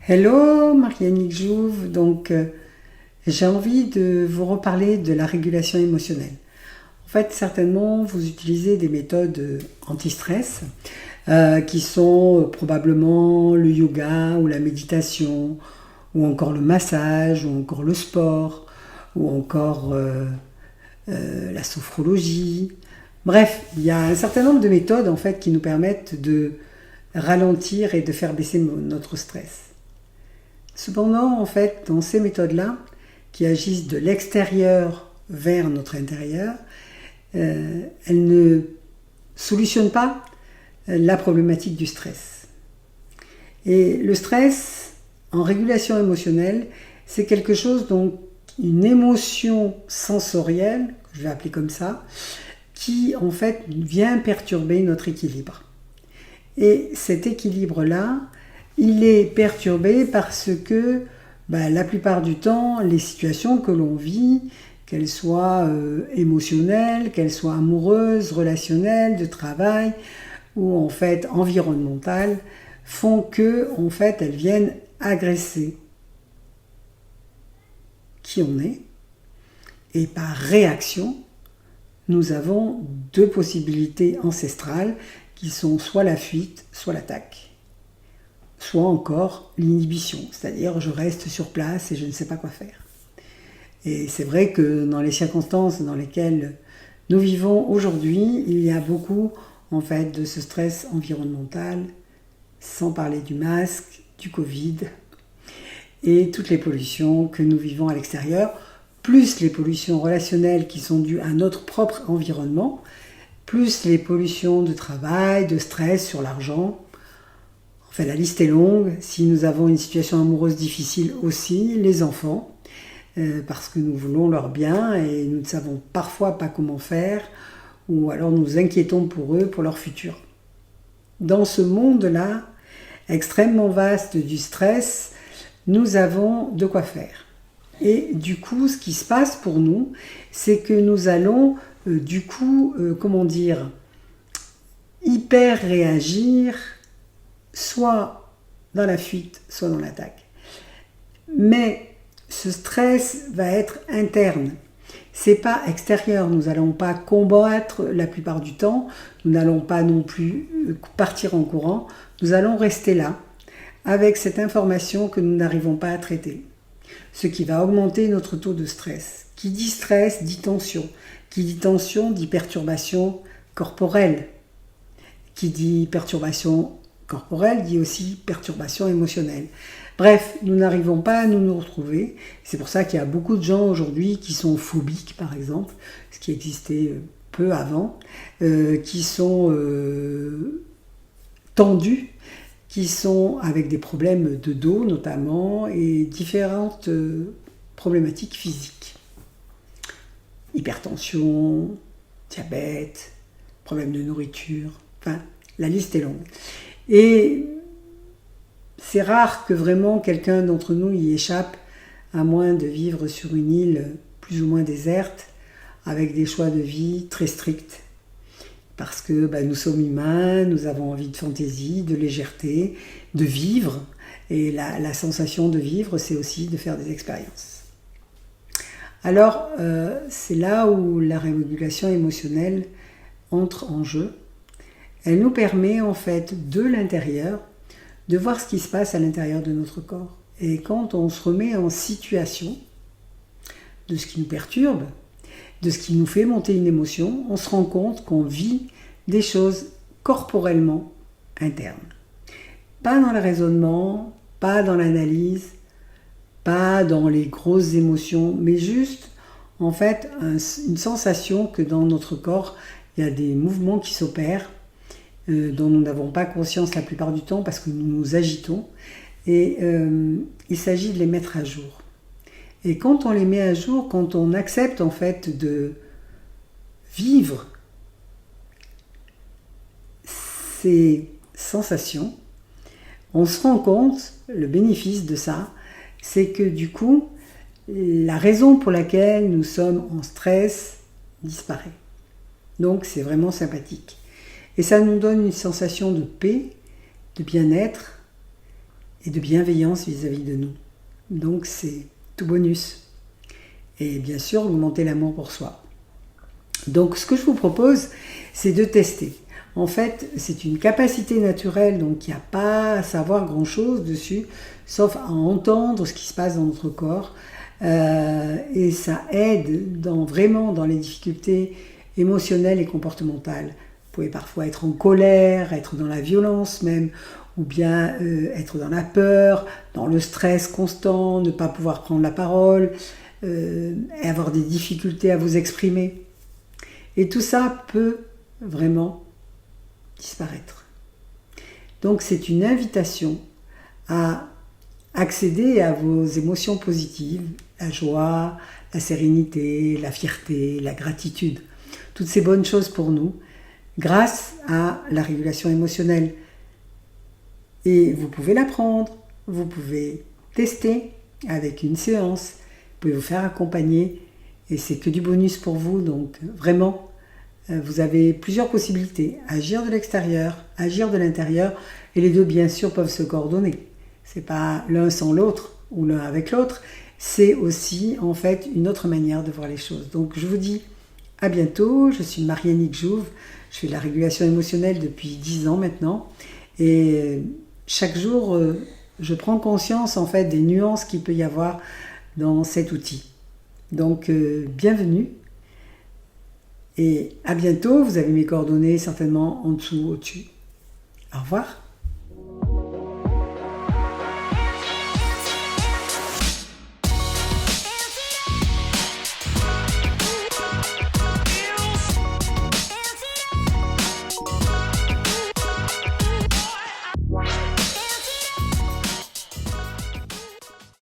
Hello, Marianne Jouve. J'ai envie de vous reparler de la régulation émotionnelle. En fait, certainement, vous utilisez des méthodes anti-stress qui sont probablement le yoga ou la méditation ou encore le massage ou encore le sport ou encore la sophrologie. Bref, il y a un certain nombre de méthodes en fait qui nous permettent de ralentir et de faire baisser notre stress. Cependant, en fait, dans ces méthodes-là, qui agissent de l'extérieur vers notre intérieur, elles ne solutionnent pas la problématique du stress. Et le stress, en régulation émotionnelle, c'est quelque chose, donc une émotion sensorielle, que je vais appeler comme ça, qui en fait vient perturber notre équilibre. Et cet équilibre-là, il est perturbé parce que la plupart du temps, les situations que l'on vit, qu'elles soient émotionnelles, qu'elles soient amoureuses, relationnelles, de travail ou en fait environnementales, font que en fait elles viennent agresser qui on est. Et par réaction, nous avons deux possibilités ancestrales qui sont soit la fuite, soit l'attaque. Soit encore l'inhibition, c'est-à-dire je reste sur place et je ne sais pas quoi faire. Et c'est vrai que dans les circonstances dans lesquelles nous vivons aujourd'hui, il y a beaucoup en fait de ce stress environnemental, sans parler du masque, du Covid et toutes les pollutions que nous vivons à l'extérieur, plus les pollutions relationnelles qui sont dues à notre propre environnement, plus les pollutions de travail, de stress sur l'argent. Enfin, la liste est longue. Si nous avons une situation amoureuse difficile aussi, les enfants, parce que nous voulons leur bien et nous ne savons parfois pas comment faire, ou alors nous nous inquiétons pour eux, pour leur futur. Dans ce monde-là, extrêmement vaste du stress, nous avons de quoi faire. Et du coup, ce qui se passe pour nous, c'est que nous allons, hyper réagir, soit dans la fuite, soit dans l'attaque. Mais ce stress va être interne. C'est pas extérieur. Nous n'allons pas combattre la plupart du temps. Nous n'allons pas non plus partir en courant. Nous allons rester là avec cette information que nous n'arrivons pas à traiter. Ce qui va augmenter notre taux de stress. Qui dit stress dit tension. Qui dit tension dit perturbation corporelle. Qui dit perturbation corporelle dit aussi perturbation émotionnelle. Bref, nous n'arrivons pas à nous retrouver. C'est pour ça qu'il y a beaucoup de gens aujourd'hui qui sont phobiques, par exemple, ce qui existait peu avant, qui sont tendus, qui sont avec des problèmes de dos notamment et différentes problématiques physiques. Hypertension, diabète, problèmes de nourriture, enfin, la liste est longue. Et c'est rare que vraiment quelqu'un d'entre nous y échappe, à moins de vivre sur une île plus ou moins déserte, avec des choix de vie très stricts. Parce que nous sommes humains, nous avons envie de fantaisie, de légèreté, de vivre. Et la sensation de vivre, c'est aussi de faire des expériences. Alors, c'est là où la régulation émotionnelle entre en jeu. Elle nous permet en fait de l'intérieur de voir ce qui se passe à l'intérieur de notre corps. Et quand on se remet en situation de ce qui nous perturbe, de ce qui nous fait monter une émotion, on se rend compte qu'on vit des choses corporellement internes. Pas dans le raisonnement, pas dans l'analyse, pas dans les grosses émotions, mais juste en fait une sensation que dans notre corps, il y a des mouvements qui s'opèrent dont nous n'avons pas conscience la plupart du temps parce que nous nous agitons et il s'agit de les mettre à jour. Et quand on les met à jour, quand on accepte en fait de vivre ces sensations, on se rend compte, le bénéfice de ça, c'est que du coup, la raison pour laquelle nous sommes en stress disparaît. Donc c'est vraiment sympathique. Et ça nous donne une sensation de paix, de bien-être et de bienveillance vis-à-vis de nous. Donc c'est tout bonus. Et bien sûr, augmenter l'amour pour soi. Donc ce que je vous propose, c'est de tester. En fait, c'est une capacité naturelle, donc il n'y a pas à savoir grand-chose dessus, sauf à entendre ce qui se passe dans notre corps. Et ça aide vraiment dans les difficultés émotionnelles et comportementales. Vous pouvez parfois être en colère, être dans la violence même, ou bien être dans la peur, dans le stress constant, ne pas pouvoir prendre la parole, et avoir des difficultés à vous exprimer. Et tout ça peut vraiment disparaître. Donc c'est une invitation à accéder à vos émotions positives, la joie, la sérénité, la fierté, la gratitude, toutes ces bonnes choses pour nous, grâce à la régulation émotionnelle. Et vous pouvez l'apprendre, vous pouvez tester avec une séance, vous pouvez vous faire accompagner, et c'est que du bonus pour vous, donc vraiment, vous avez plusieurs possibilités, agir de l'extérieur, agir de l'intérieur, et les deux bien sûr peuvent se coordonner. C'est pas l'un sans l'autre, ou l'un avec l'autre, c'est aussi en fait une autre manière de voir les choses. Donc je vous dis à bientôt, je suis Marianne Jouve, je fais de la régulation émotionnelle depuis 10 ans maintenant, et chaque jour je prends conscience en fait des nuances qu'il peut y avoir dans cet outil. Donc bienvenue, et à bientôt, vous avez mes coordonnées certainement en dessous, au-dessus. Au revoir.